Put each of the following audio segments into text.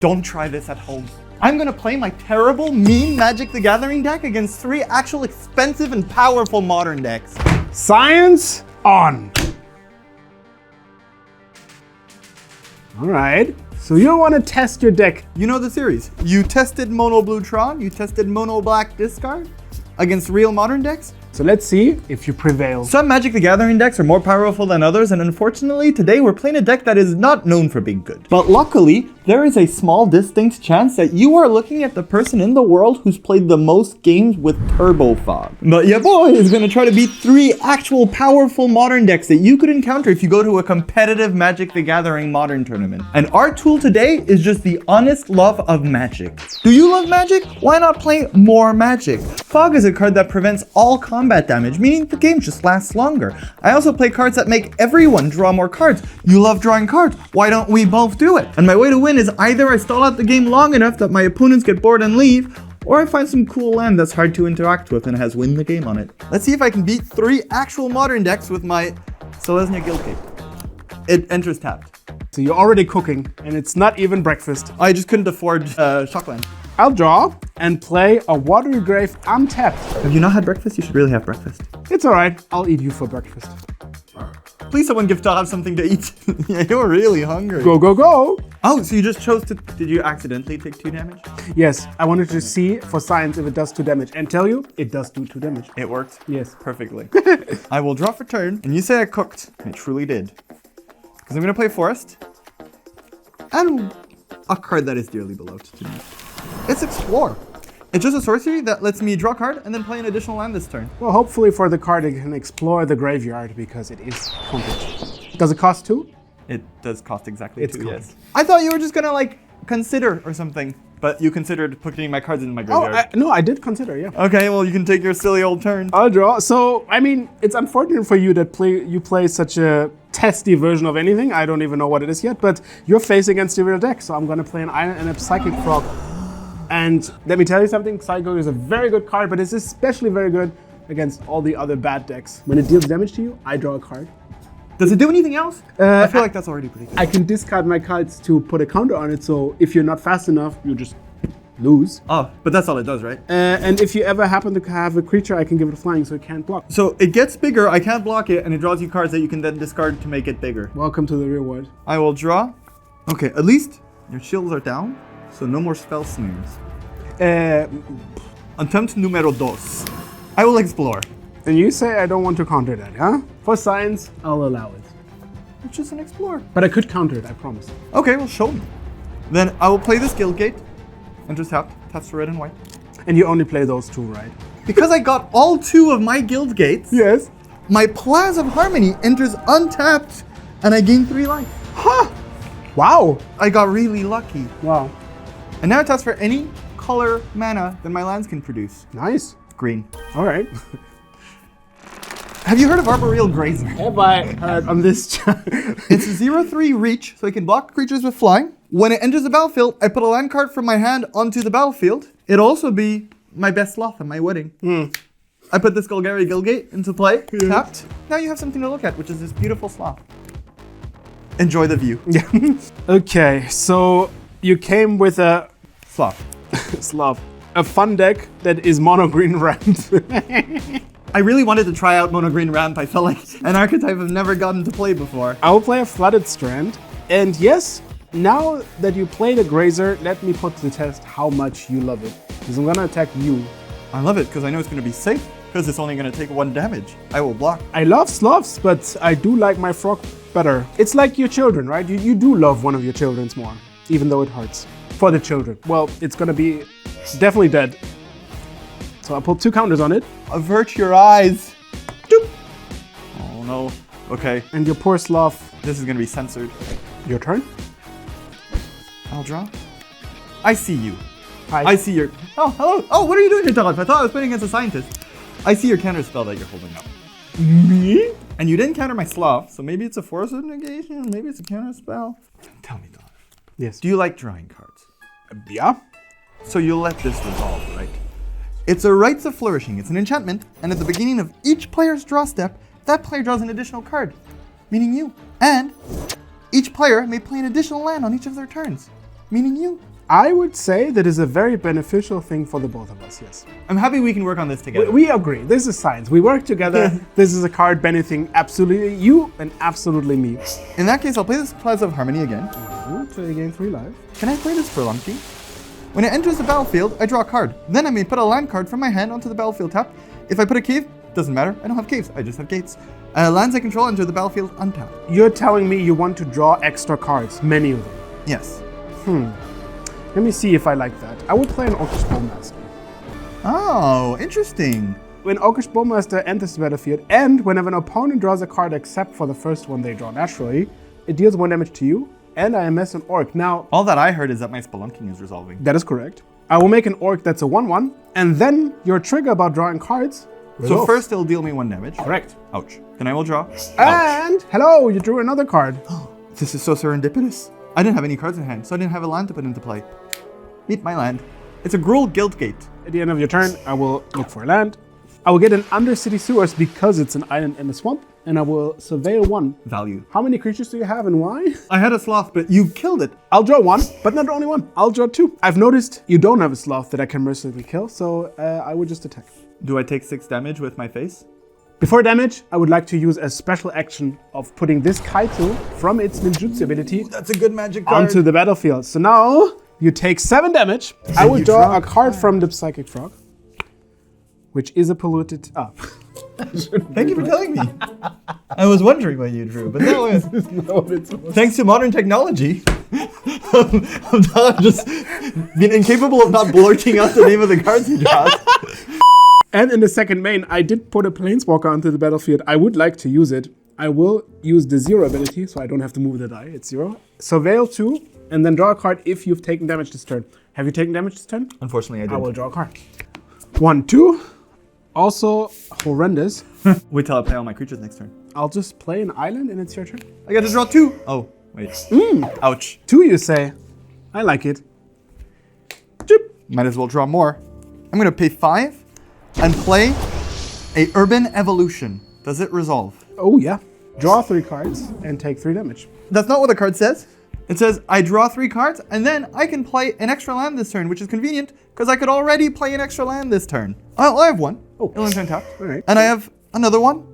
Don't try this at home. I'm gonna play my terrible, mean Magic the Gathering deck against 3 actual expensive and powerful modern decks. Science on. All right. So you want to test your deck. You know the series. You tested Mono Blue Tron, you tested Mono Black Discard against real modern decks. So let's see if you prevail. Some Magic the Gathering decks are more powerful than others, and unfortunately today we're playing a deck that is not known for being good. But luckily, there is a small distinct chance that you are looking at the person in the world who's played the most games with Turbo Fog. But your boy is going to try to beat 3 actual powerful modern decks that you could encounter if you go to a competitive Magic the Gathering modern tournament. And our tool today is just the honest love of Magic. Do you love Magic? Why not play more Magic? Fog is a card that prevents all combat damage, meaning the game just lasts longer. I also play cards that make everyone draw more cards. You love drawing cards. Why don't we both do it? And my way to win is either I stall out the game long enough that my opponents get bored and leave, or I find some cool land that's hard to interact with and has win the game on it. Let's see if I can beat 3 actual modern decks with my Selesnya Guildgate. It enters tapped. So you're already cooking, and it's not even breakfast. I just couldn't afford Shockland. I'll draw and play a Watery Grave untapped. Have you not had breakfast? You should really have breakfast. It's all right. I'll eat you for breakfast. Please someone give Todd something to eat. Yeah, you're really hungry. Go, go, go. Oh, so you just chose to... Did you accidentally take 2 damage? Yes, I wanted to see for science if it does 2 damage. And tell you, it does do 2 damage. It worked? Yes. Perfectly. I will draw for turn, and you say I cooked. I truly did. Because I'm going to play Forest. And a card that is dearly beloved to me. It's Explore. It's just a sorcery that lets me draw a card and then play an additional land this turn. Well, hopefully for the card, it can explore the graveyard because it is haunted. Does it cost 2? It does cost exactly 2, cool. yes. I thought you were just gonna like consider or something, but you considered putting my cards in my graveyard. No, I did consider, yeah. Okay, well you can take your silly old turn. I'll draw. So, I mean, it's unfortunate for you that you play such a testy version of anything. I don't even know what it is yet, but you're facing against the real deck, so I'm gonna play an Iron and a Psychic Frog. And let me tell you something, Psycho is a very good card, but it's especially very good against all the other bad decks. When it deals damage to you, I draw a card. Does it do anything else? I feel like that's already pretty good. I can discard my cards to put a counter on it, so if you're not fast enough, you just lose. Oh, but that's all it does, right? And if you ever happen to have a creature, I can give it flying, so it can't block. So it gets bigger, I can't block it, and it draws you cards that you can then discard to make it bigger. Welcome to the real world. I will draw. Okay, at least your shields are down, so no more spell snares. Attempt numero 2. I will explore. And you say I don't want to counter that, huh? For science, I'll allow it. It's just an explore. But I could counter it, I promise. Okay, well show me. Then I will play this Guildgate. Enters tapped. Taps for red and white. And you only play those 2, right? Because I got all 2 of my Guildgates. Yes. My Plaza of Harmony enters untapped, and I gain 3 life. Huh! Wow! I got really lucky. Wow. And now it taps for any color mana that my lands can produce. Nice. Green. All right. Have you heard of Arboreal Grazer? Have I heard on this? It's a 0/3 reach, so I can block creatures with flying. When it enters the battlefield, I put a land card from my hand onto the battlefield. It'll also be my best sloth at my wedding. I put this Golgari Guildgate into play, tapped. Now you have something to look at, which is this beautiful sloth. Enjoy the view. Yeah. Okay, so you came with a Sloth. Slav. A fun deck that is mono green ramp. I really wanted to try out Mono Green Ramp. I felt like an archetype I've never gotten to play before. I will play a Flooded Strand. And yes, now that you played a Grazer, let me put to the test how much you love it. Because I'm gonna attack you. I love it because I know it's going to be safe. Because it's only going to take 1 damage. I will block. I love Slavs, but I do like my frog better. It's like your children, right? You do love one of your children's more, even though it hurts. For the children. Well, it's gonna be definitely dead. So I'll put 2 counters on it. Avert your eyes. Doop. Oh no. Okay. And your poor Slav. This is going to be censored. Your turn? I'll draw. I see you. Hi. I see your... Oh, hello. Oh, what are you doing here, Todd? I thought I was playing against a scientist. I see your counter spell that you're holding up. Me? And you didn't counter my Slav, so maybe it's a force of negation, maybe it's a counter spell. Tell me, Todd. Yes. Do you like drawing cards? Yeah. So you'll let this resolve, right? It's a Rites of Flourishing. It's an enchantment, and at the beginning of each player's draw step, that player draws an additional card, meaning you. And each player may play an additional land on each of their turns, meaning you. I would say that is a very beneficial thing for the both of us, yes. I'm happy we can work on this together. We agree. This is science. We work together. This is a card benefiting absolutely you and absolutely me. In that case, I'll play this Plaza of Harmony again. So you gain 3 life. Can I play this Spelunky? When it enters the battlefield, I draw a card. Then I may put a land card from my hand onto the battlefield tap. If I put a cave, doesn't matter. I don't have caves. I just have gates. Lands I control enter the battlefield untapped. You're telling me you want to draw extra cards, many of them. Yes. Let me see if I like that. I would play an Orcish Bowmaster. Oh, interesting. When Orcish Bowmaster enters the battlefield, and whenever an opponent draws a card except for the first one they draw naturally, it deals 1 damage to you, and I amass an Orc. Now, All that I heard is that my Spelunking is resolving. that is correct. I will make an Orc that's a 1/1, and then your trigger about drawing cards. So resolves. first it'll deal me 1 damage. Correct. Ouch. Then I will draw. Ouch. And hello, you drew another card. This is so serendipitous. I didn't have any cards in hand, so I didn't have a land to put into play. Meet my land. It's a Gruul Guildgate. At the end of your turn, I will look for a land. I will get an Undercity Sewers because it's an island in a swamp, and I will surveil 1. Value. How many creatures do you have and why? I had a sloth, but you killed it. I'll draw 1, but not only 1. I'll draw 2. I've noticed you don't have a sloth that I can mercilessly kill, so I would just attack. Do I take 6 damage with my face? Before damage, I would like to use a special action of putting this Kaito from its ninjutsu ability That's a good magic card. onto the battlefield. So now you take 7 damage. I will you draw draw a card from the Psychic Frog, which is a polluted. Thank you for telling me. I was wondering what you drew, but now thanks to modern technology, I'm not just been incapable of not blurting out the name of the cards he draws. And in the second main, I did put a Planeswalker onto the battlefield. I would like to use it. I will use the 0 ability, so I don't have to move the die. It's 0. Surveil 2, and then draw a card if you've taken damage this turn. Have you taken damage this turn? Unfortunately, I did. I will draw a card. 1, 2. Also horrendous. Wait till I play all my creatures next turn. I'll just play an island, and it's your turn. I got to draw 2. Oh, wait. Ouch. 2, you say? I like it. Joop. Might as well draw more. I'm going to pay 5 and play a Urban Evolution. Does it resolve? Oh, yeah. Draw 3 cards and take 3 damage. That's not what the card says. It says I draw 3 cards and then I can play an extra land this turn, which is convenient because I could already play an extra land this turn. Oh, I have 1. Oh. It'll turn tapped. All right. And I have another 1.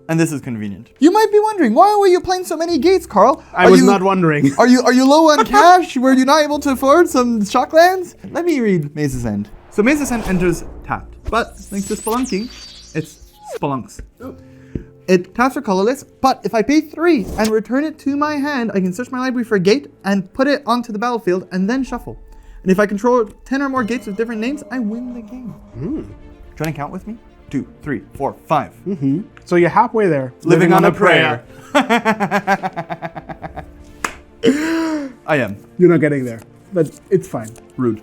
And this is convenient. You might be wondering, why were you playing so many gates, Carl? I was not wondering. Are you low on cash? Were you not able to afford some shock lands? Let me read Maze's End. So Maze's End enters tapped, but thanks to Spelunking, it's Spelunks. Oh. It taps for colorless, but if I pay 3 and return it to my hand, I can search my library for a gate and put it onto the battlefield and then shuffle. And if I control 10 or more gates with different names, I win the game. Trying to count with me? 2, 3, 4, 5. So you're halfway there. Living on a prayer. I am. You're not getting there, but it's fine. Rude.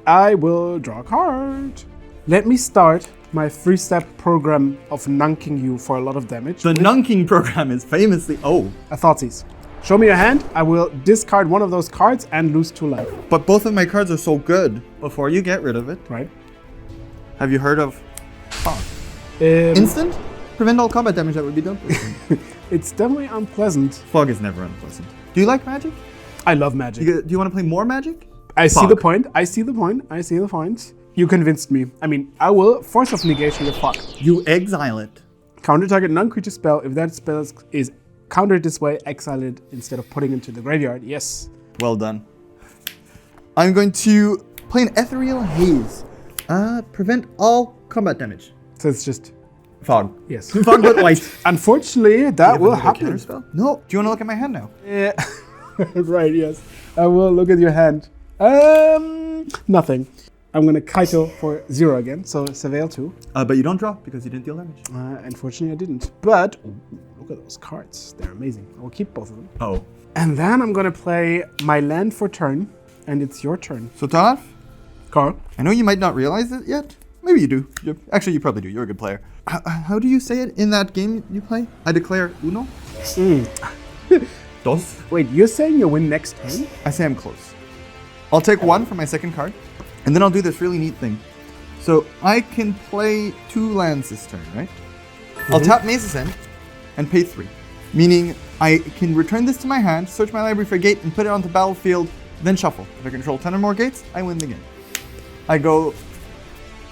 I will draw a card. Let me start my 3-step program of nunking you for a lot of damage. The nunking program is famously... Oh. A Thoughtseize. Show me your hand. I will discard one of those cards and lose 2 life. But both of my cards are so good. Before you get rid of it, Right? have you heard of Fog? Um, Instant? Prevent all combat damage that would be done. it's definitely unpleasant. Fog is never unpleasant. Do you like magic? I love magic. Do you want to play more magic? I see Fog. the point. I see the point. I see the point. You convinced me. I mean, I will Force of Negation your Fog. You exile it. Counter target non-creature spell. If that spell is countered this way, exile it instead of putting it into the graveyard. Yes. Well done. I'm going to play an Ethereal Haze. Prevent all combat damage. So it's just Fog. yes. Fog but white. Unfortunately, that will happen. Counterspell? No. Do you want to look at my hand now? Yeah. Right. Yes. I will look at your hand. Nothing. I'm gonna Kaito for 0 again. So Surveil 2. But you don't draw because you didn't deal damage. Unfortunately, I didn't. But ooh, look at those cards. They're amazing. I will keep both of them. Oh. And then I'm gonna play my land for turn, and it's your turn. So Taraf, Carl. I know you might not realize it yet. Maybe you do. Actually, you probably do. You're a good player. How do you say it in that game you play? I declare uno. Dos. Wait, you're saying you'll win next turn? I say I'm close. I'll take 1 for my second card, and then I'll do this really neat thing. So I can play 2 lands this turn, right? I'll tap Maze's End and pay 3. Meaning I can return this to my hand, search my library for a gate, and put it onto battlefield then shuffle. If I control 10 or more gates, I win the game. I go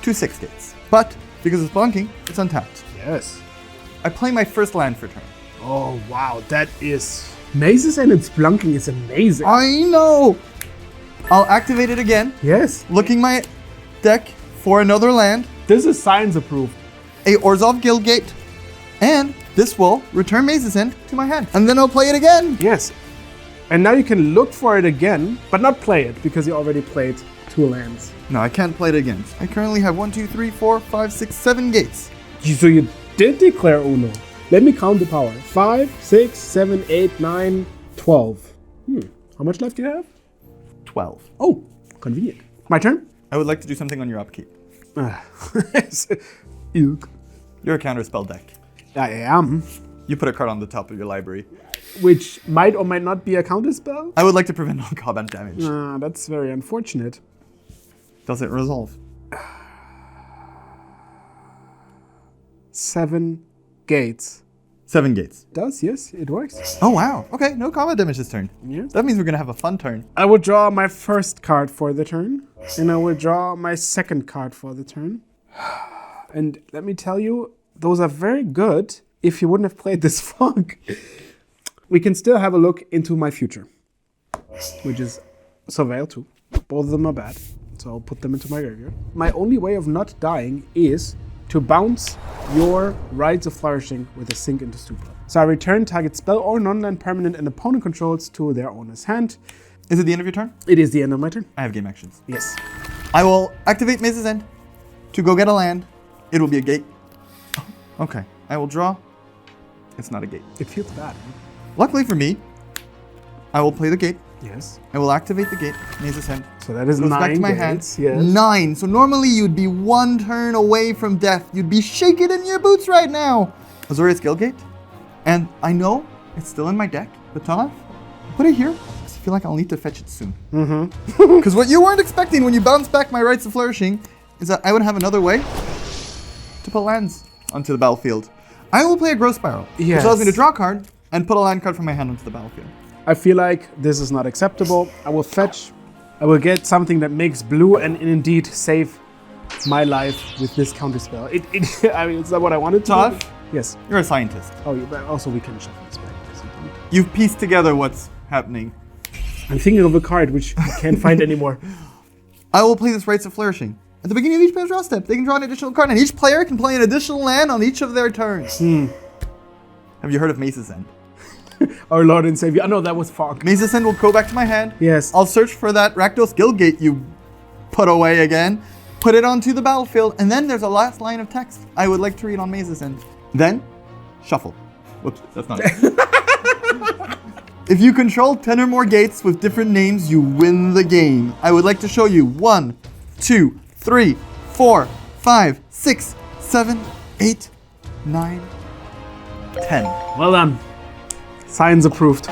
to 6 gates. But because it's blunking, it's untapped. Yes. I play my first land for turn. Oh, wow. That is... Mazes and its blunking is amazing. I know! I'll activate it again, Yes. looking my deck for another land, This is science approved. a Orzhov Guildgate, and this will return Maze's End to my hand. And then I'll play it again. Yes. And now you can look for it again, but not play it because you already played 2 lands. No, I can't play it again. I currently have 1, 2, 3, 4, 5, 6, 7 gates. So you did declare Uno. Let me count the power. 5, 6, 7, 8, 9, 12. How much left do you have? 12. Oh, convenient. My turn? I would like to do something on your upkeep. Eek. You're a counterspell deck. I am. You put a card on the top of your library. Which might or might not be a counterspell? I would like to prevent all combat damage. That's very unfortunate. Does it resolve? 7 gates. 7 gates. Does, yes, it works. Oh, wow. Okay, no combat damage this turn. Yes. That means we're going to have a fun turn. I will draw my first card for the turn, and I will draw my second card for the turn. And let me tell you, those are very good if you wouldn't have played this fog. We can still have a look into my future, which is Surveil 2. Both of them are bad, so I'll put them into my graveyard. My only way of not dying is to bounce your Rites of Flourishing with a sink into Stupor. So I return target spell or non-land permanent an opponent controls to their owner's hand. Is it the end of your turn? It is the end of my turn. I have game actions. Yes. I will activate Maze's End to go get a land. It will be a gate. Okay. I will draw. It's not a gate. It feels bad. Luckily for me, I will play the gate. Yes. I will activate the gate. Maze's End. So that is Goes 9 back to my gates, hand. yes. 9. So normally you'd be 1 turn away from death. You'd be shaking in your boots right now. Azorius Guildgate. And I know it's still in my deck, but Tonav, put it here. I feel like I'll need to fetch it soon. Because what you weren't expecting when you bounce back my Rites of Flourishing is that I would have another way to put lands onto the battlefield. I will play a Growth Spiral, Yes. which allows me to draw a card and put a land card from my hand onto the battlefield. I feel like this is not acceptable. I will fetch. I will get something that makes blue and indeed save my life with this counterspell. I mean, it's not what I wanted to do. Tough. Yes. You're a scientist. Oh, yeah, but also we can shuffle this back. You've pieced together what's happening. I'm thinking of a card which I can't find anymore. I will play this Rites of Flourishing. At the beginning of each player's draw step, they can draw an additional card, and each player can play an additional land on each of their turns. Have you heard of Maze's End? Our Lord and Savior. Oh, no, that was fog. Maze's End will go back to my hand. Yes. I'll search for that Rakdos Guildgate you put away again, put it onto the battlefield, and then there's a last line of text I would like to read on Maze's End. Then, shuffle. Whoops, that's not it. If you control 10 or more gates with different names, you win the game. I would like to show you 1, 2, 3, 4, 5, 6, 7, 8, 9, 10. Well done. Science approved.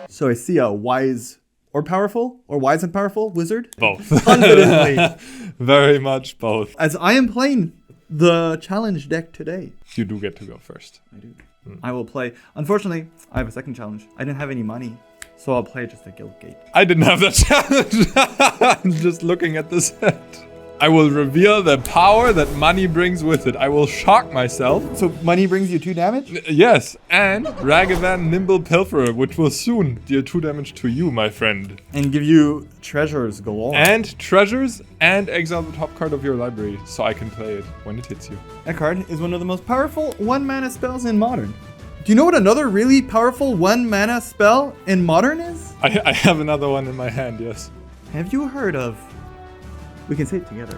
So I see a wise or wise and powerful wizard. Both. Confidently. Very much both. As I am playing the challenge deck today. You do get to go first. I do. I will play. Unfortunately, I have a second challenge. I didn't have any money, so I'll play just a Guildgate. I didn't have that challenge. I'm just looking at the set. I will reveal the power that money brings with it. I will shock myself. So money brings you 2 damage? Yes, and Ragavan Nimble Pilferer, which will soon deal 2 damage to you, my friend. And give you treasures galore. And treasures, and exile the top card of your library, so I can play it when it hits you. That card is one of the most powerful 1-mana spells in Modern. Do you know what another really powerful 1-mana spell in Modern is? I have another one in my hand, yes. Have you heard of... We can say it together.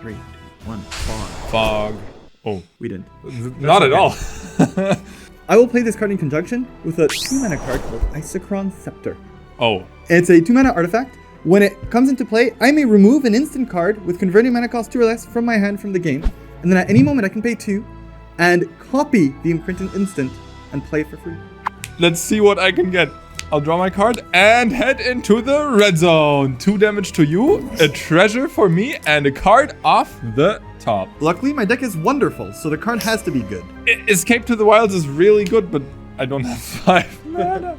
3, 2, 1. Fog. Fog. Oh. We didn't. Not at all. I will play this card in conjunction with a 2-mana card called Isochron Scepter. Oh. It's a 2-mana artifact. When it comes into play, I may remove an instant card with converting mana cost 2 or less from my hand from the game, and then at any moment I can pay 2 and copy the imprinted instant and play it for free. Let's see what I can get. I'll draw my card and head into the red zone. 2 damage to you, a treasure for me, and a card off the top. Luckily, my deck is wonderful, so the card has to be good. Escape to the Wilds is really good, but I don't have 5 mana.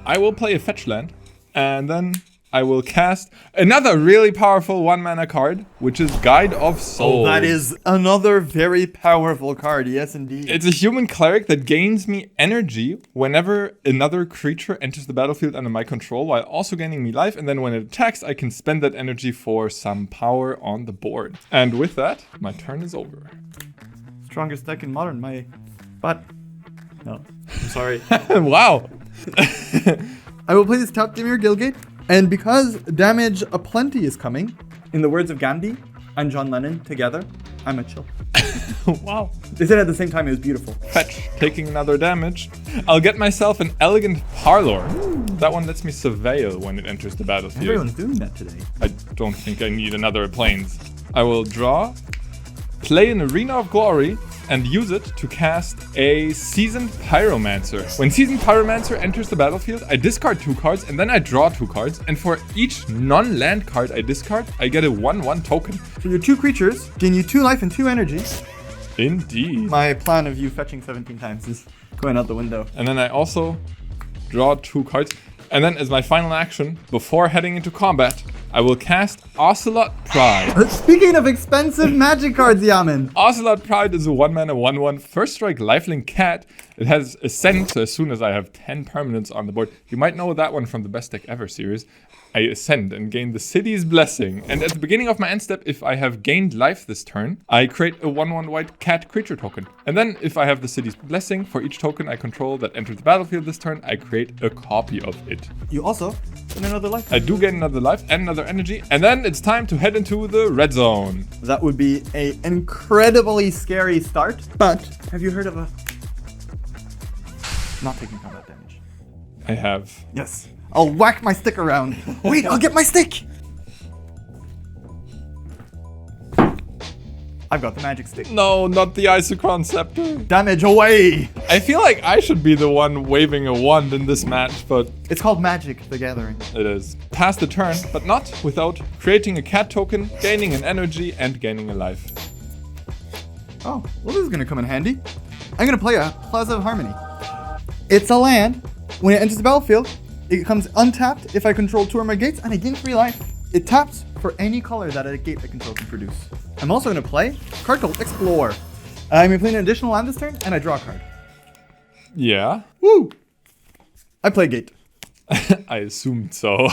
I will play a fetch land, and then I will cast another really powerful 1 mana card, which is Guide of Souls. Oh, that is another very powerful card. Yes, indeed. It's a human cleric that gains me energy whenever another creature enters the battlefield under my control, while also gaining me life. And then when it attacks, I can spend that energy for some power on the board. And with that, my turn is over. Strongest deck in Modern, no, I'm sorry. Wow. I will play this Top Dimir Gilgate, and because damage aplenty is coming, in the words of Gandhi and John Lennon together, I'm a chill. Wow. They said it at the same time, it was beautiful. Fetch, taking another damage. I'll get myself an Elegant Parlor. That one lets me surveil when it enters the battlefield. Everyone's doing that today. I don't think I need another Plains. I will draw, play an Arena of Glory, and use it to cast a Seasoned Pyromancer. When Seasoned Pyromancer enters the battlefield, I discard 2 cards, and then I draw 2 cards, and for each non-land card I discard, I get a 1/1 token. So your 2 creatures gain you 2 life and 2 energy. Indeed. My plan of you fetching 17 times is going out the window. And then I also draw 2 cards. And then as my final action, before heading into combat, I will cast Ocelot Pride. Speaking of expensive magic cards, Yaman. Ocelot Pride is a 1 mana 1/1 first strike lifelink cat. It has Ascend, so as soon as I have 10 permanents on the board, you might know that one from the Best Deck Ever series. I ascend and gain the City's Blessing. And at the beginning of my end step, if I have gained life this turn, I create a 1/1 white cat creature token. And then if I have the City's Blessing, for each token I control that enters the battlefield this turn, I create a copy of it. You also gain another life. I do gain another life and another energy. And then it's time to head into the red zone. That would be an incredibly scary start. But have you heard of a... Not taking combat damage. I have. Yes. I'll whack my stick around. Wait, I'll get my stick! I've got the magic stick. No, not the Isochron Scepter. Damage away! I feel like I should be the one waving a wand in this match, but It's called Magic the Gathering. it is. Pass the turn, but not without creating a cat token, gaining an energy, and gaining a life. Oh, well, this is gonna come in handy. I'm gonna play a Plaza of Harmony. It's a land. When it enters the battlefield, it comes untapped if I control 2 or more gates, and I gain 3 life. It taps for any color that a gate I control can produce. I'm also gonna play a card called Explore. I'm gonna play an additional land this turn, and I draw a card. Yeah, Woo! I play gate. I assumed so.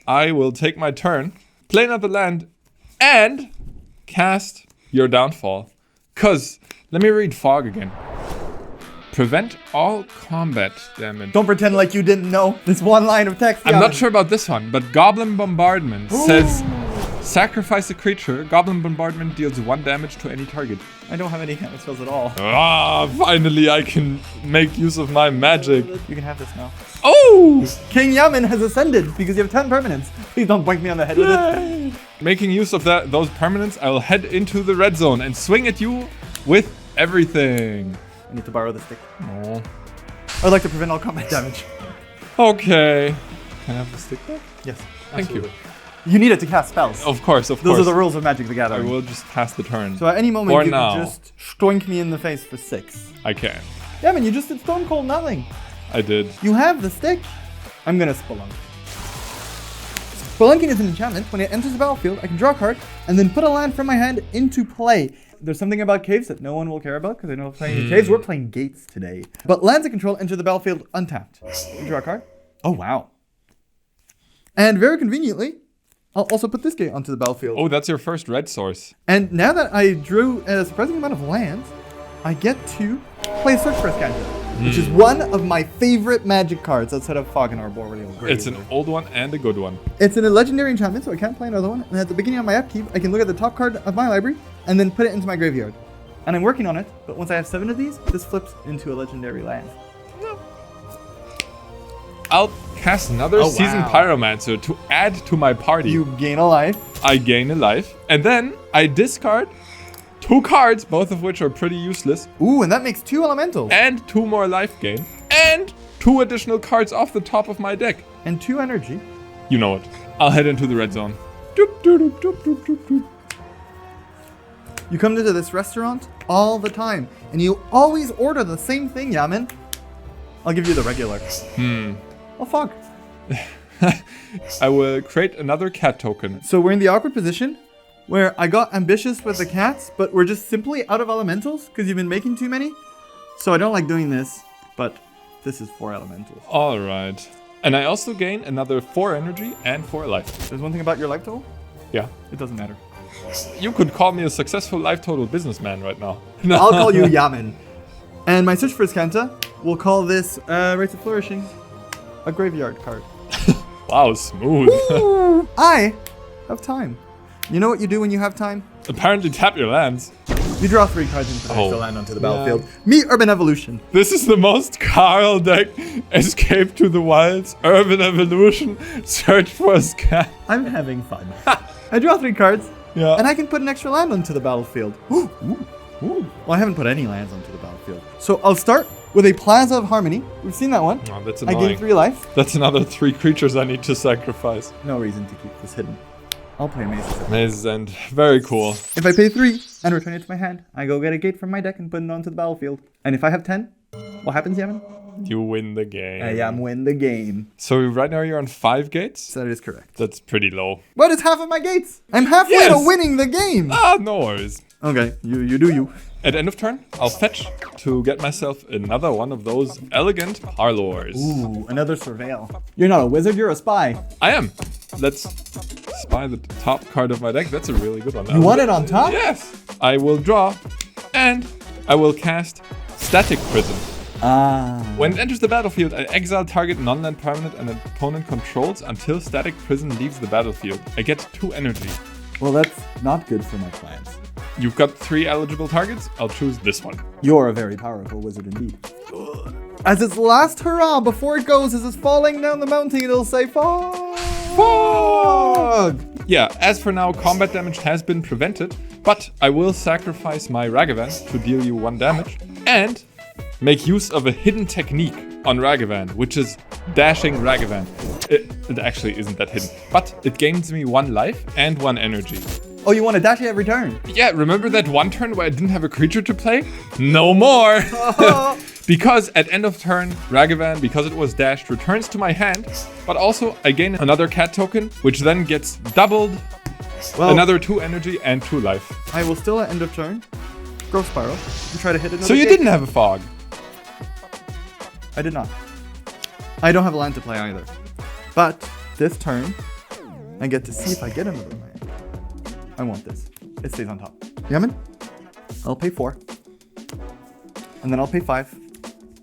I will take my turn, play another land, and cast Your Downfall. Cause, let me read Fog again. Prevent all combat damage. Don't pretend like you didn't know this one line of text. I'm not sure about this one, but Goblin Bombardment says sacrifice a creature. Goblin Bombardment deals 1 damage to any target. I don't have any hammer spells at all. Ah, finally I can make use of my magic. You can have this now. Oh! King Yaman has ascended because you have 10 permanents. Please don't boink me on the head with it. Making use of those permanents, I will head into the red zone and swing at you with everything. I need to borrow the stick. Oh. I'd like to prevent all combat damage. Okay. Can I have the stick back? Yes. Thank you. You need it to cast spells. Of course. Those are the rules of Magic the I Gathering. will just pass the turn. So at any moment For you now. can just stoink me in the face for 6. I can. Yeah, man, you just did Stone Cold nothing. I did. You have the stick. I'm gonna Spelunk. Spelunking is an enchantment. When it enters the battlefield, I can draw a card and then put a land from my hand into play. There's something about caves that no one will care about because I know we're playing caves. We're playing gates today. But lands I control enter the battlefield untapped. You draw a card. Oh, wow. And very conveniently, I'll also put this gate onto the battlefield. Oh, that's your first red source. And now that I drew a surprising amount of lands, I get to play Search for a Scoundrel, which is one of my favorite Magic cards outside of Fog and Arboreal Grave. It's an old one and a good one. It's a legendary enchantment, so I can't play another one. And at the beginning of my upkeep, I can look at the top card of my library and then put it into my graveyard. And I'm working on it, but once I have 7 of these, this flips into a legendary land. I'll cast another Seasoned Pyromancer to add to my party. You gain a life. I gain a life. And then I discard 2 cards, both of which are pretty useless. Ooh, and that makes 2 elementals. And 2 more life gain. And 2 additional cards off the top of my deck. And 2 energy. You know it. I'll head into the red zone. Doop, doop, doop, doop, doop, doop, doop. You come into this restaurant all the time, and you always order the same thing, Yaman. I'll give you the regular. Oh, fuck. I will create another cat token. So we're in the awkward position where I got ambitious with the cats, but we're just simply out of elementals because you've been making too many. So I don't like doing this, but this is 4 elementals. Alright. And I also gain another 4 energy and 4 life. There's one thing about your life total. Yeah. It doesn't matter. You could call me a successful life total businessman right now. I'll call you Yaman. And my search for Skanta, we'll call this Race of Flourishing a graveyard card. Wow, smooth. I have time. You know what you do when you have time? Apparently tap your lands. You draw 3 cards and put Oh. the land onto the battlefield. Meet Urban Evolution. This is the most Carl deck. Escape to the wilds, urban evolution, search for a scat. I'm having fun. I draw 3 cards, Yeah. and I can put an extra land onto the battlefield. Ooh. Well, I haven't put any lands onto the battlefield. So I'll start with a Plaza of Harmony. We've seen that one. Oh, that's I annoying. gain 3 life. That's another 3 creatures I need to sacrifice. No reason to keep this hidden. I'll play Maze's End. Maze's End. Very cool. If I pay 3 and return it to my hand, I go get a gate from my deck and put it onto the battlefield. And if I have 10, what happens, Yaman? You win the game. I win the game. So right now you're on 5 gates? So that is correct. That's pretty low. But it's half of my gates. I'm halfway to Yes. winning the game. Ah, no worries. Okay, you do you. At end of turn, I'll fetch to get myself another one of those elegant parlors. Ooh, another surveil. You're not a wizard, you're a spy. I am. Let's spy the top card of my deck. That's a really good one. You want it on top? Yes. I will draw, and I will cast Static Prison. Ah. When it enters the battlefield, I exile target non-land permanent an opponent controls until Static Prison leaves the battlefield. I get 2 energy. Well, that's not good for my plans. You've got 3 eligible targets. I'll choose this one. You're a very powerful wizard indeed. As its last hurrah before it goes, as it's falling down the mountain, it'll say fog. Fog! Yeah, as for now, combat damage has been prevented, but I will sacrifice my Ragavan to deal you 1 damage and make use of a hidden technique on Ragavan, which is dashing Ragavan. It actually isn't that hidden, but it gains me 1 life and 1 energy. Oh, you want to dash it every turn? Yeah, remember that one turn where I didn't have a creature to play? No more! Because at end of turn, Ragavan, because it was dashed, returns to my hand, but also I gain another cat token, which then gets doubled, Well, another 2 energy and 2 life. I will still at end of turn Growth Spiral and try to hit another So you gate. didn't have a fog. I did not. I don't have a land to play either. But this turn, I get to see if I get another land. I want this. It stays on top. Yaman? I'll pay 4. And then I'll pay 5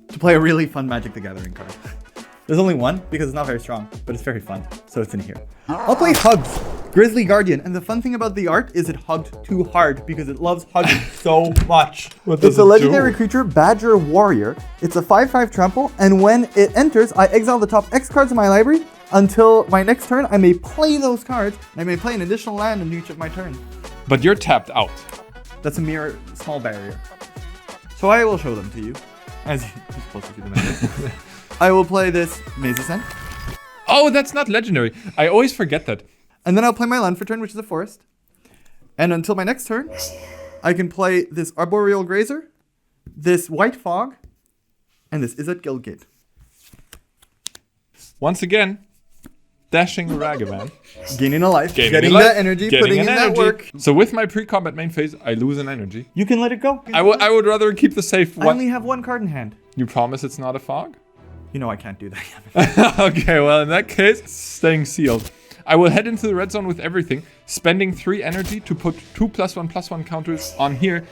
to play a really fun Magic the Gathering card. There's only 1 because it's not very strong, but it's very fun. So it's in here. I'll play Hugs, Grizzly Guardian. And the fun thing about the art is it hugged too hard because it loves hugging so much. What does It's a it legendary do? creature, Badger Warrior. It's a 5/5 trample, and when it enters, I exile the top X cards of my library. Until my next turn, I may play those cards, and I may play an additional land in each of my turns. But you're tapped out. That's a mere small barrier. So I will show them to you, as you're closer to the menu. I will play this Maze's End, Oh, that's not legendary. I always forget that. and then I'll play my land for turn, which is a forest. And until my next turn, I can play this Arboreal Grazer, this White Fog, and this Izzet Guildgate. Once again, dashing Ragavan. Gaining a life, Gaining getting a life, that energy, getting putting an in that energy. work. So with my pre-combat main phase, I lose an energy. You can let it go. I would rather keep the safe I one. only have 1 card in hand. You promise it's not a fog? You know I can't do that. Okay, well in that case, staying sealed. I will head into the red zone with everything, spending 3 energy to put 2 +1/+1 counters on here,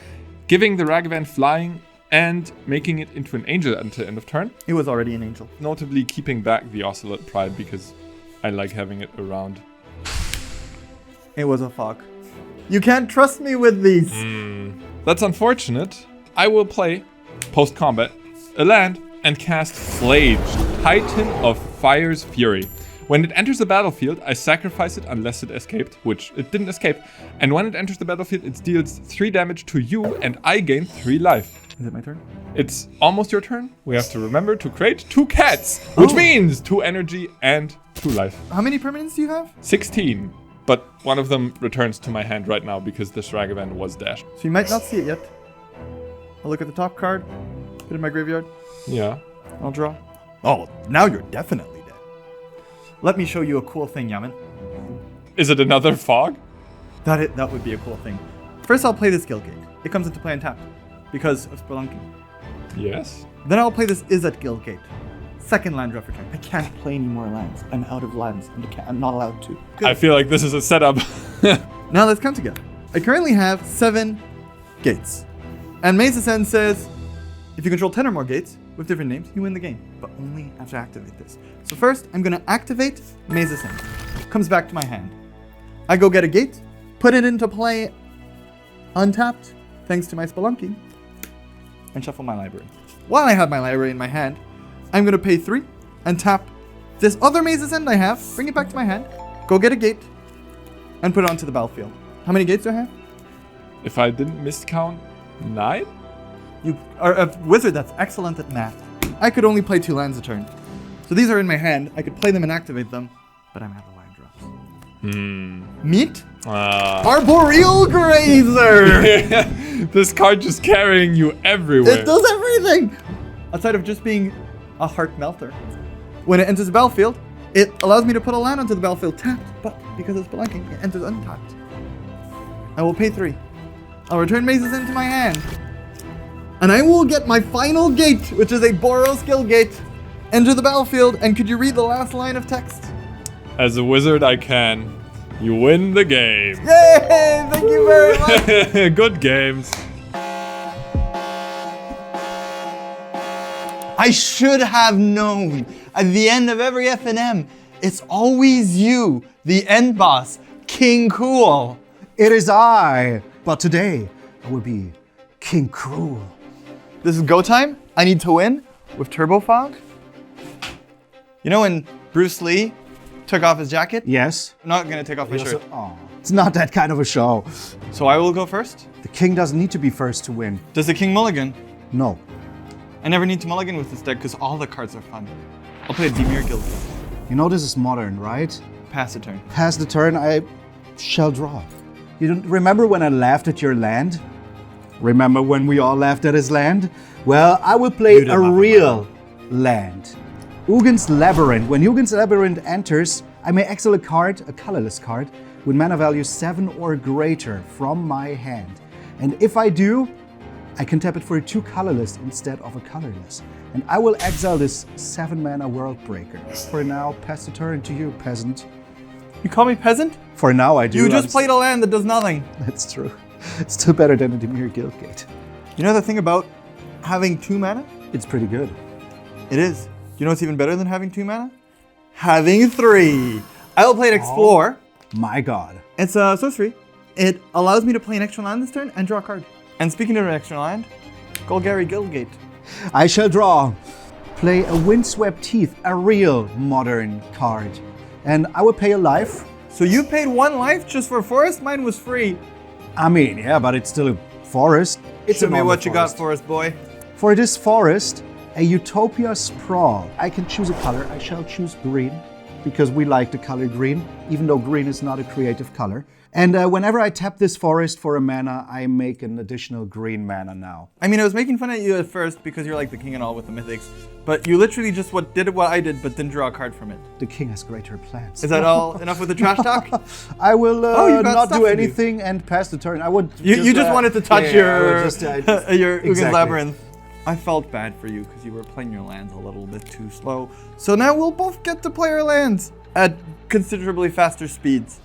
giving the Ragavan flying and making it into an angel until end of turn. It was already an angel. Notably keeping back the Ocelot Pride because I like having it around. It was a fog. You can't trust me with these. That's unfortunate. I will play, post-combat, a land and cast Flage, Titan of Fire's Fury. When it enters the battlefield, I sacrifice it unless it escaped, which it didn't escape. And when it enters the battlefield, it deals 3 damage to you and I gain 3 life. Is it my turn? It's almost your turn. We have to remember to create 2 cats, which means 2 energy and 2 life. How many permanents do you have? 16, but one of them returns to my hand right now because this Ragavan was dashed. So you might not see it yet. I'll look at the top card, put it in my graveyard. Yeah. I'll draw. Oh, now you're definitely dead. Let me show you a cool thing, Yaman. Is it another fog? That would be a cool thing. First, I'll play this Guildgate. It comes into play untapped because of Spelunking. Yes. Then I'll play this Izzet Guildgate. Second land draw for turn. I can't play any more lands. I'm out of lands. I'm not allowed to. Good. I feel like this is a setup. Now let's count together. I currently have 7 gates. And Maze Ascend says, if you control 10 or more gates with different names, you win the game. But only after I activate this. So first, I'm going to activate Maze Ascend. Comes back to my hand. I go get a gate, put it into play untapped, thanks to my Spelunking, and shuffle my library. While I have my library in my hand, I'm going to pay 3 and tap this other Maze Ascend I have, bring it back to my hand, go get a gate, and put it onto the battlefield. How many gates do I have? If I didn't miscount, 9? You are a wizard that's excellent at math. I could only play 2 lands a turn. So these are in my hand. I could play them and activate them, but I'm out of land drops. Meet Arboreal Grazer! This card just carrying you everywhere. It does everything! Outside of just being a heart melter. When it enters the battlefield, it allows me to put a land onto the battlefield tapped, but because it's Spelunking, it enters untapped. I will pay 3. I'll return Mazes into my hand. And I will get my final gate, which is a Boros Guildgate, enter the battlefield. And could you read the last line of text? As a wizard, I can. You win the game. Yay! Thank you very much! Good games. I should have known. At the end of every FNM, it's always you, the end boss, King Cool. It is I, but today I will be King Cruel. This is go time. I need to win with Turbo Fog. You know when Bruce Lee took off his jacket? Yes. I'm not gonna take off my shirt. Oh, it's not that kind of a show. So I will go first. The king doesn't need to be first to win. Does the King mulligan? No. I never need to mulligan with this deck because all the cards are fun. I'll play a Dimir Guildgate. You know this is modern, right? Pass the turn. Pass the turn, I shall draw. You don't remember when I laughed at your land? Remember when we all laughed at his land? Well, I will play a real land. Ugin's Labyrinth. When Ugin's Labyrinth enters, I may exile a card, a colorless card, with mana value 7 or greater from my hand. And if I do, I can tap it for a 2 colorless instead of a colorless. And I will exile this 7 mana World Breaker. For now, pass the turn to you, peasant. You call me peasant? For now, I do. You just played a land that does nothing. That's true. It's still better than a Dimir Guildgate. You know the thing about having 2 mana? It's pretty good. It is. You know what's even better than having 2 mana? Having 3. I will play an Explore. My god. It's a sorcery. It allows me to play an extra land this turn and draw a card. And speaking of an extra land, Golgari Guildgate. I shall draw. Play a Windswept Teeth, a real modern card. And I will pay a life. So you paid 1 life just for forest? Mine was free. I mean, yeah, but it's still a forest. It's Show a me normal what you got, forest. forest boy. For this forest, a Utopia Sprawl. I can choose a color. I shall choose green because we like the color green, even though green is not a creative color. And whenever I tap this forest for a mana, I make an additional green mana now. I mean, I was making fun at you at first because you're like the king and all with the mythics, but you literally just did what I did, but didn't draw a card from it. The king has greater plans. Is that all enough with the trash talk? I will you got not stuff do to do. anything and pass the turn. I would. You just wanted to touch your Ugin's Ugin's Labyrinth. I felt bad for you because you were playing your lands a little bit too slow. So now we'll both get to play our lands at considerably faster speeds.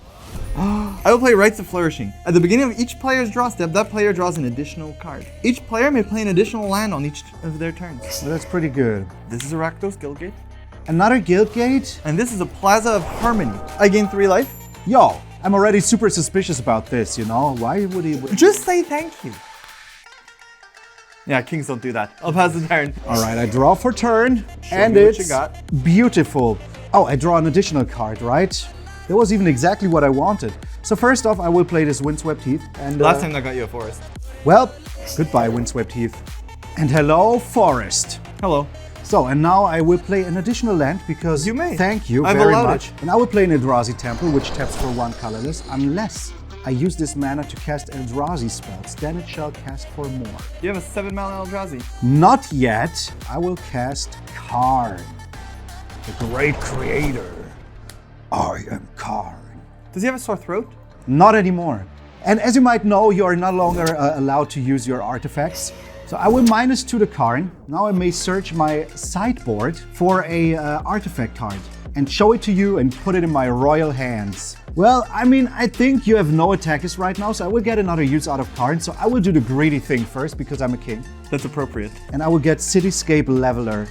I will play Rites of Flourishing. At the beginning of each player's draw step, that player draws an additional card. Each player may play an additional land on each of their turns. Well, that's pretty good. This is a Rakdos Guildgate, Another Guildgate? and this is a Plaza of Harmony. I gain 3 life. Yo, I'm already super suspicious about this, you know? Why would he... Just say thank you. Yeah, kings don't do that. I'll pass the turn. All right, I draw for turn, and me what you it's got. beautiful. Oh, I draw an additional card, right? That was even exactly what I wanted. So first off, I will play this Windswept Heath. And Last time I got you a forest. well, goodbye, Windswept Heath. And hello, Forest. Hello. So, and now I will play an additional land because You may. thank you I've very allowed much. it. And I will play an Eldrazi Temple, which taps for 1 colorless, unless I use this mana to cast Eldrazi spells, then it shall cast for more. You have a 7-mana Eldrazi. Not yet. I will cast Karn, the great creator. I am Karn. Does he have a sore throat? Not anymore. And as you might know, you are no longer allowed to use your artifacts. So I will -2 the Karn. Now I may search my sideboard for a artifact card and show it to you and put it in my royal hands. Well, I mean, I think you have no attackers right now, so I will get another use out of Karn. So I will do the greedy thing first because I'm a king. That's appropriate. And I will get Cityscape Leveler.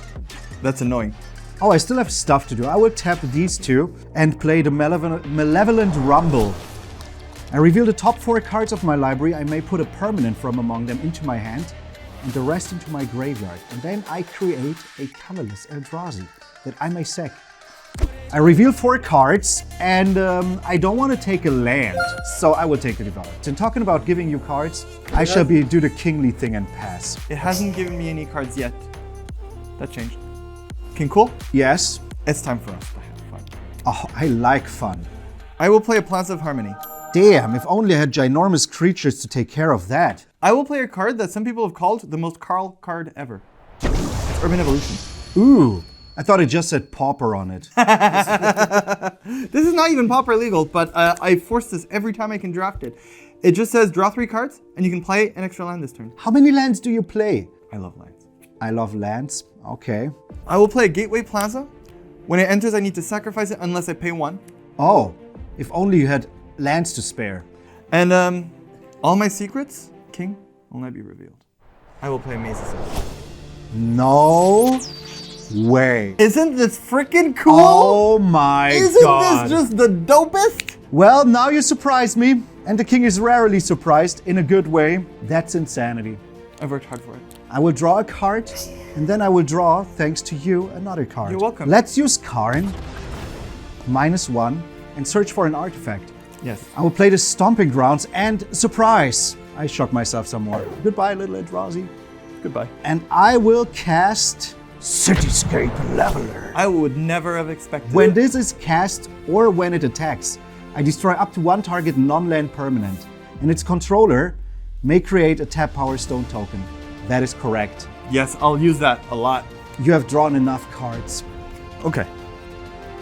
That's annoying. Oh, I still have stuff to do. I will tap these two and play the Malevolent Rumble. I reveal the top 4 cards of my library. I may put a permanent from among them into my hand and the rest into my graveyard. And then I create a colorless Eldrazi that I may sack. I reveal 4 cards and I don't want to take a land, so I will take a Devourer. And talking about giving you cards, I shall do the kingly thing and pass. It hasn't given me any cards yet. That changed. King Cool? Yes. It's time for us to have fun. Oh, I like fun. I will play a Plaza of Harmony. Damn, if only I had ginormous creatures to take care of that. I will play a card that some people have called the most Carl card ever. It's Urban Evolution. Ooh, I thought it just said pauper on it. This is not even pauper legal, but I force this every time I can draft it. It just says draw 3 cards and you can play an extra land this turn. How many lands do you play? I love lands. I love lands. Okay. I will play a Gateway Plaza. When it enters, I need to sacrifice it unless I pay 1. Oh, if only you had lands to spare. And all my secrets, King, will not be revealed. I will play Maze's End. No way. Isn't this freaking cool? Oh my Isn't god. this just the dopest? Well, now you surprised me. And the king is rarely surprised in a good way. That's insanity. I've worked hard for it. I will draw a card, and then I will draw, thanks to you, another card. You're welcome. Let's use Karn, -1, and search for an artifact. Yes. I will play the Stomping Grounds, and surprise! I shock myself some more. Goodbye, little Eldrazi. Goodbye. And I will cast Cityscape Leveler. I would never have expected When it. this is cast, or when it attacks, I destroy up to 1 target non-land permanent, and its controller may create a tap Power Stone token. That is correct. Yes, I'll use that a lot. You have drawn enough cards. Okay.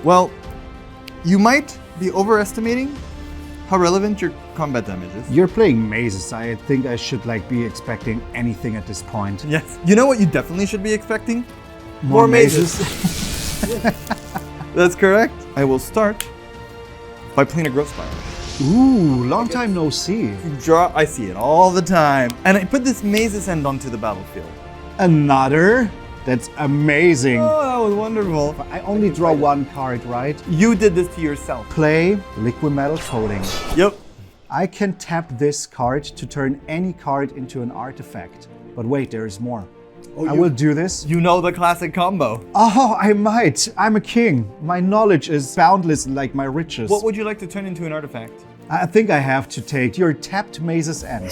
Well, you might be overestimating how relevant your combat damage is. You're playing mazes. I think I should be expecting anything at this point. Yes. You know what you definitely should be expecting? More mazes. That's correct. I will start by playing a Growth Spiral. Ooh, long time no see. Draw, I see it all the time. And I put this Maze's End onto the battlefield. Another? That's amazing. Oh, that was wonderful. I only draw 1 card, right? You did this to yourself. Play Liquid Metal Coating. Yep. I can tap this card to turn any card into an artifact. But wait, there is more. I will do this. You know the classic combo. Oh, I might. I'm a king. My knowledge is boundless like my riches. What would you like to turn into an artifact? I think I have to take your tapped Maze's End.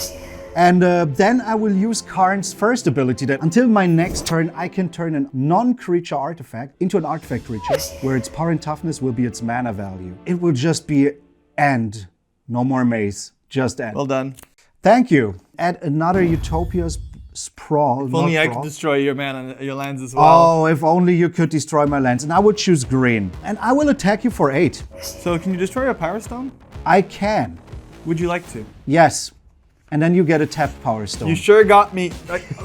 And then I will use Karn's first ability that until my next turn, I can turn a non-creature artifact into an artifact creature where its power and toughness will be its mana value. It will just be end. No more maze. Just end. Well done. Thank you. Add another Utopia's Sprawl. If only not I Brawl. could destroy your mana, your lands as well. Oh, if only you could destroy my lands. And I would choose green. And I will attack you for 8. So can you destroy a Power Stone? I can. Would you like to? Yes. And then you get a tapped Power Stone. You sure got me.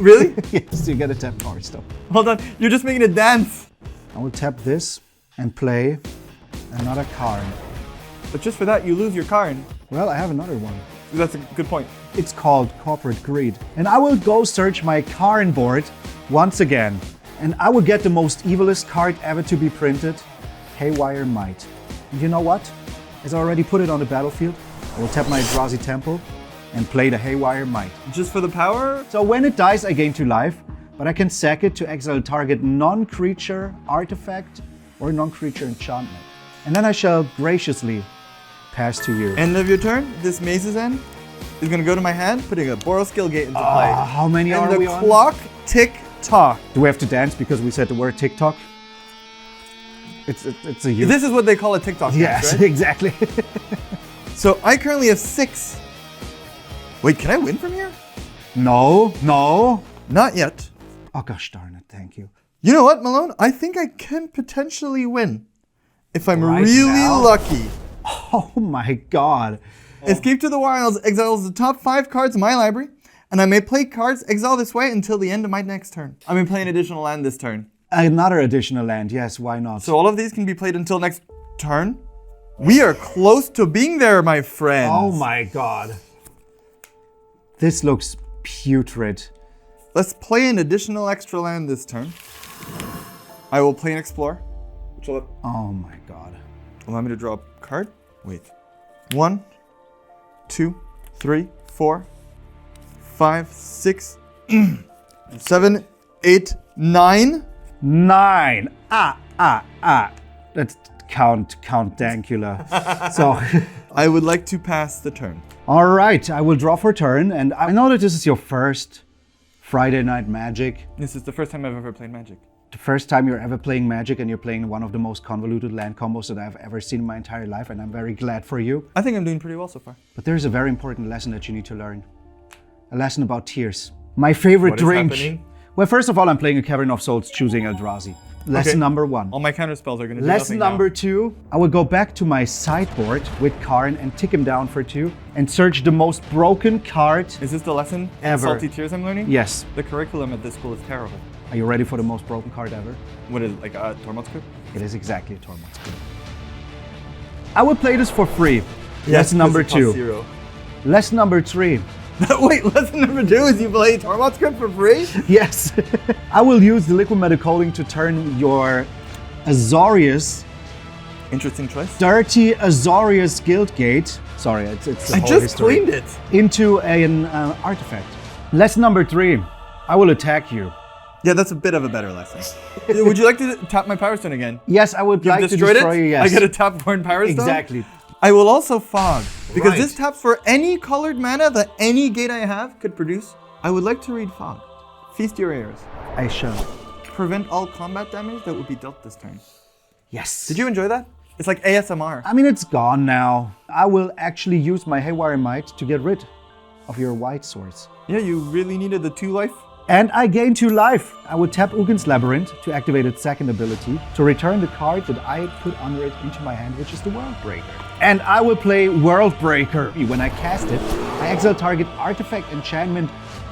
Really? Yes, you get a tapped Power Stone. Hold on. You're just making it dance. I will tap this and play another card. But just for that, you lose your Karn. Well, I have another one. That's a good point. It's called Corporate Greed. And I will go search my Karn board once again. And I will get the most evilest card ever to be printed, Haywire Might. And you know what? As I already put it on the battlefield, I will tap my Eldrazi Temple and play the Haywire Might. Just for the power? So when it dies, I gain 2 life, but I can sack it to exile target non-creature artifact or non-creature enchantment. And then I shall graciously pass to you. End of your turn, this Maze's End is going to go to my hand, putting a Boros Gate into play. How many And are we the on? clock tick-tock. Do we have to dance because we said the word TikTok? It's a huge... This is what they call a TikTok dance, Yes, right? exactly. So I currently have 6. Wait, can I win from here? No, no. Not yet. Oh gosh darn it, thank you. You know what, Malone? I think I can potentially win. If I'm Right really now? lucky. Oh my god. Escape to the Wilds exiles the top 5 cards in my library, and I may play cards exile this way until the end of my next turn. I may play an additional land this turn. Another additional land, yes, why not? So all of these can be played until next turn. We are close to being there, my friends. Oh my god. This looks putrid. Let's play an additional extra land this turn. I will play an Explorer. Which will Oh my god. allow me to draw a card. Wait. 1, 2, 3, 4, 5, 6, 7, 8, 9. 9. That's Count Dankula. So, I would like to pass the turn. all right, I will draw for turn, and I know that this is your first Friday Night Magic. This is the first time I've ever played Magic. The first time you're ever playing Magic, and you're playing one of the most convoluted land combos that I've ever seen in my entire life, and I'm very glad for you. I think I'm doing pretty well so far. But there's a very important lesson that you need to learn. A lesson about tears. My favorite What is drink. happening? Well, first of all, I'm playing a Cavern of Souls choosing Eldrazi. Lesson Okay. number 1. All my counter spells are going to do Lesson nothing number now. 2, I will go back to my sideboard with Karn and tick him down for 2 and search the most broken card. Is this the lesson? in Ever. Salty Tears I'm learning? Yes. The curriculum at this school is terrible. Are you ready for the most broken card ever? What is it, like Tormod's Crypt? It is exactly a Tormod's Crypt. I will play this for free. Lesson number 2. Lesson number 3. Wait, lesson number 2 is you play Tormod's Crypt for free? Yes. I will use the Liquid Metacoding to turn your Azorius, Interesting choice. dirty Azorius Guildgate. Sorry, it's the I whole just history. cleaned it. Into an artifact. Lesson number 3. I will attack you. Yeah, that's a bit of a better lesson. Would you like to tap my Power Stone again? Yes, I would You've like to destroyed destroy it? you, yes. I get a top 4 in Power Stone? Exactly. I will also Fog, because Right. this taps for any colored mana that any gate I have could produce. I would like to read Fog. Feast your ears. I shall. Prevent all combat damage that would be dealt this turn. Yes. Did you enjoy that? It's like ASMR. I mean, it's gone now. I will actually use my Haywire Might to get rid of your white swords. Yeah, you really needed the 2 life. And I gain 2 life. I would tap Ugin's Labyrinth to activate its second ability to return the card that I put under it into my hand, which is the World Breaker. And I will play World Breaker. When I cast it, I exile target artifact, enchantment,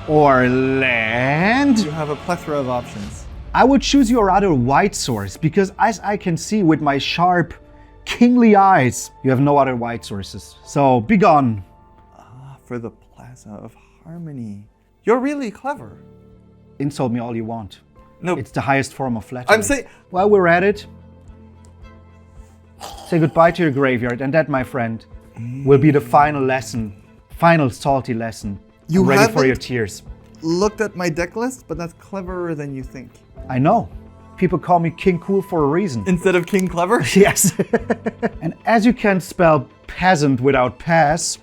or land. You have a plethora of options. I would choose your other white source because as I can see with my sharp, kingly eyes, you have no other white sources. So be gone. For the Plaza of Harmony. You're really clever. Insult me all you want. No, It's the highest form of flattery. I'm saying... While we're at it, say goodbye to your graveyard, and that, my friend, will be the final lesson, final salty lesson. You I'm ready for haven't- your tears. Looked at my deck list, but that's cleverer than you think. I know. People call me King Cool for a reason. Instead of King Clever? Yes. And as you can't spell peasant without pass,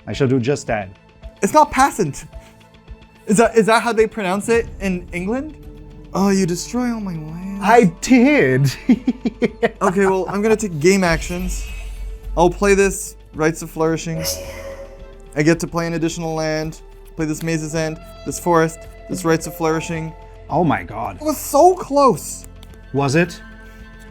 I shall do just that. It's not passant. Is that how they pronounce it in England? Oh, you destroy all my lands. I did. Okay, well, I'm gonna take game actions. I'll play this Rites of Flourishing. I get to play an additional land. Play this Maze's End, this Forest, this Rites of Flourishing. Oh my god. It was so close. Was it?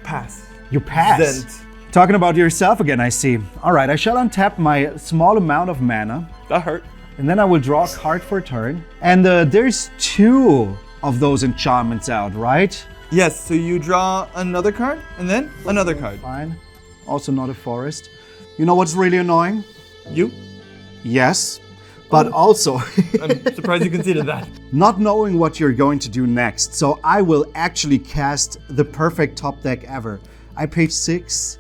Pass. You passed. Zent. Talking about yourself again, I see. All right, I shall untap my small amount of mana, That hurt. and then I will draw a card for a turn. And there's 2 of those enchantments out, right? Yes, so you draw another card, and then another card. Fine. Also not a forest. You know what's really annoying? You? Yes. But also, I'm surprised you conceded that. not knowing what you're going to do next. So I will actually cast the perfect top deck ever. I paid 6,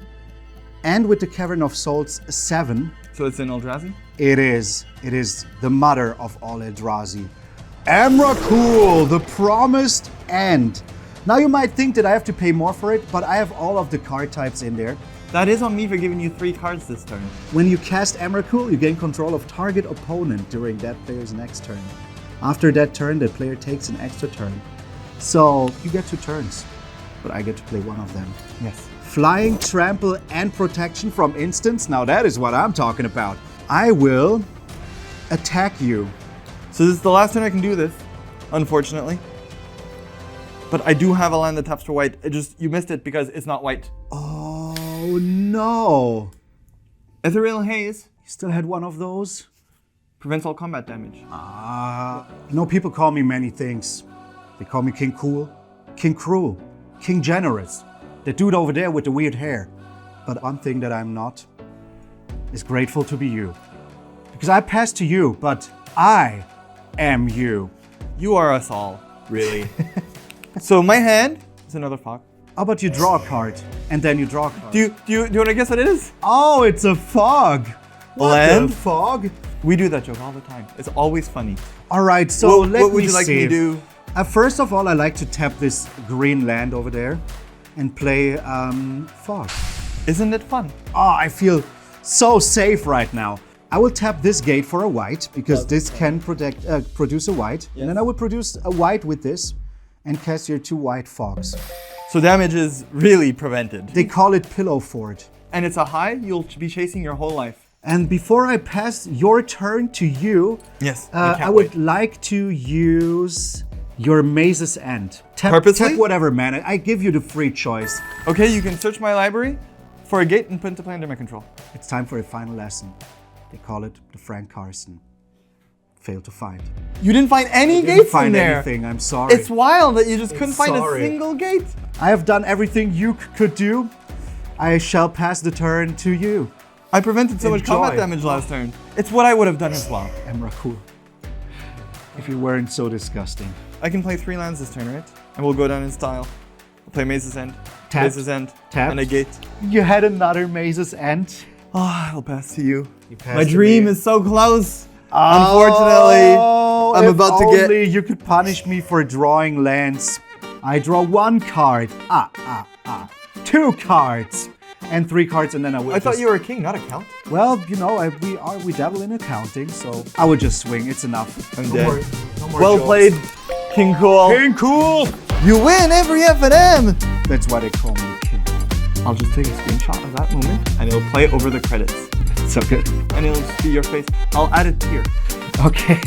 and with the Cavern of Souls 7, So it's in Eldrazi? it is the mother of all Eldrazi. Emrakul, the Promised End. Now you might think that I have to pay more for it, but I have all of the card types in there. That is on me for giving you 3 cards this turn. When you cast Emrakul, you gain control of target opponent during that player's next turn. After that turn, that player takes an extra turn. So you get 2 turns, but I get to play one of them. Yes. Flying, trample, and protection from instants. Now that is what I'm talking about. I will attack you. So this is the last turn I can do this, unfortunately. But I do have a land that taps for white. You missed it because it's not white. Oh no. Ethereal Haze You still had one of those? prevents all combat damage. People call me many things. They call me King Cool, King Cruel, King Generous. The dude over there with the weird hair. But one thing that I'm not is grateful to be you. Because I passed to you, but I am you. You are us all, really. So my hand is another fog. How about you draw a card, and then you draw a card? Do you want to guess what it is? Oh, it's a fog. What Land? the fog? We do that joke all the time. It's always funny. All right, so let what would me you like see. me to do? First of all, I like to tap this green land over there and play fog. Isn't it fun? Oh, I feel so safe right now. I will tap this gate for a white because this can produce a white. And then I will produce a white with this and cast your 2 white fogs. So damage is really prevented. They call it Pillow Fort. And it's a high you'll be chasing your whole life. And before I pass your turn to you, Yes, I would like to use your Maze's End. Purposely? Tap whatever, man. I give you the free choice. Okay, you can search my library for a gate and put into play under my control. It's time for a final lesson. They call it the Frank Carson. Fail to find. You didn't find any Didn't gates in find there. anything. I'm sorry. It's wild that you just couldn't find a sorry. single gate. I have done everything you could do. I shall pass the turn to you. I prevented so much Enjoy. combat damage last turn. It's what I would have done as well. Emrakul. If you weren't so disgusting. I can play 3 lands this turn, right? And we'll go down in style. I'll play Maze's End, Tapped. Maze's End, Tapped. and a gate. You had another Maze's End. Oh, I'll pass to you. passed My to dream me. is so close. Unfortunately, I'm if about to get... only you could punish me for drawing lands. I draw 1 card. 2 cards. And 3 cards, and then I would I thought you were a king, not a count. Well, you know, we dabble in accounting, so I would just swing. It's enough. I'm No dead. more- no more Well jokes. played, King Cool. King Cool! You win every F&M. That's why they call me King. I'll just take a screenshot of that moment, and it'll play over the credits. So good. And it'll just be your face. I'll add it here. Okay.